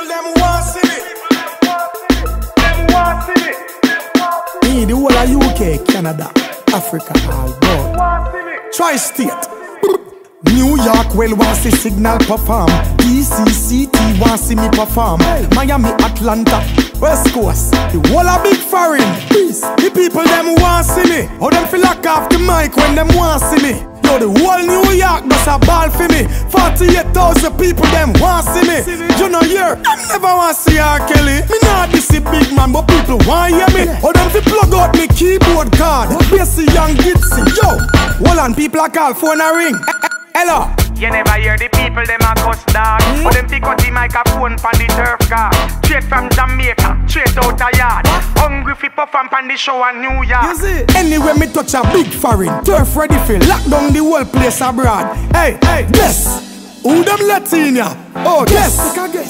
them want see me. Them want see me. Me, the whole of UK, Canada, Africa, all gone. Tri-state. New York well want see Signal perform. DCCT want see me perform. Miami, Atlanta, West Coast, the whole a big foreign. Peace. The people them want see me. How them feel lock off the mic when them want see me. Yo, the whole New York does a ball for me. 48,000 people them want see me. You know here, them never want see R. Kelly. Me not this a big man, but people want hear me. How them fi plug out me keyboard card. Bassy young Gitsy. Yo, hold on, people a call, phone a ring. Hello. You never hear the people them a cuss dog. But them pick up the microphone from the turf car. Straight from Jamaica, straight out a yard. Hungry fi perform from the show in New York. You see? Anyway me touch a big foreign. Turf ready for lock down the whole place abroad. Hey, guess who them let in ya? Oh, guess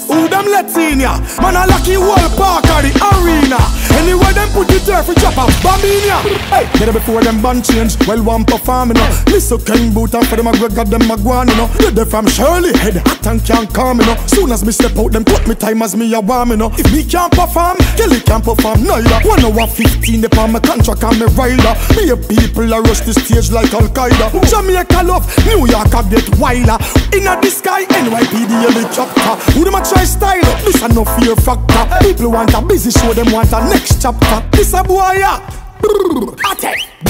who them let in ya? Man a lucky whole park of the arena. Anyway them put the turf, we drop a bomb in ya. Hey, get it before them band change. Well one perform, you know. Listen King Boot and for them a Gregor them a guan, you know. They from Shirley, head hot and can't calm, you know. Soon as me step out, them cut me time as me a warm, you know. If me can't perform, Kelly can't perform neither. 1 hour 15 they on my contract and me rider. Me a people a rush the stage like Al-Qaeda. Jamaica love, New York a get wilder. Inna the sky, NYPD helicopter. Who them a try style up? This a no fear factor. People want a busy show, them want a next chapter. This a boy ya.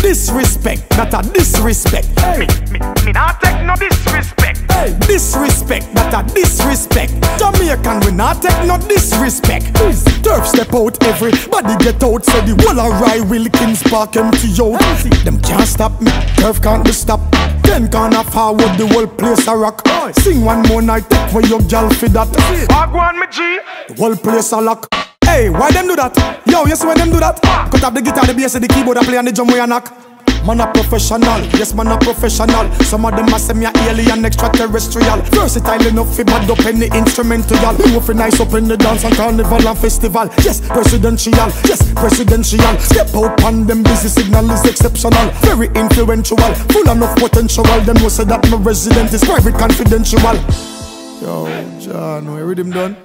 Disrespect, not a disrespect. Hey. Me not take no disrespect. Hey. Disrespect, not a disrespect. Jamaican we not take no disrespect. Turf step out, everybody get out. Say the whole of Rye Wilkins Park empty out. Them can't stop me, turf can't be stopped. 10 corner forward, the whole place a rock. Sing one more night, take for your girl for that. I go on me G. The whole place a lock. Hey, why them do that? Yo, you see when them do that? Cut up the guitar, the bass, the keyboard, I play on the drum where I knock. Man a professional, yes man a professional. Some of them a say me a alien extraterrestrial. Versatile enough fi bad up any instrumental. Move fi nice up in the dance and carnival and festival. Yes, presidential, yes, presidential. Step out on them, busy signal is exceptional. Very influential, full enough potential. Them know say that my resident is private confidential. Yo, John, we read him done?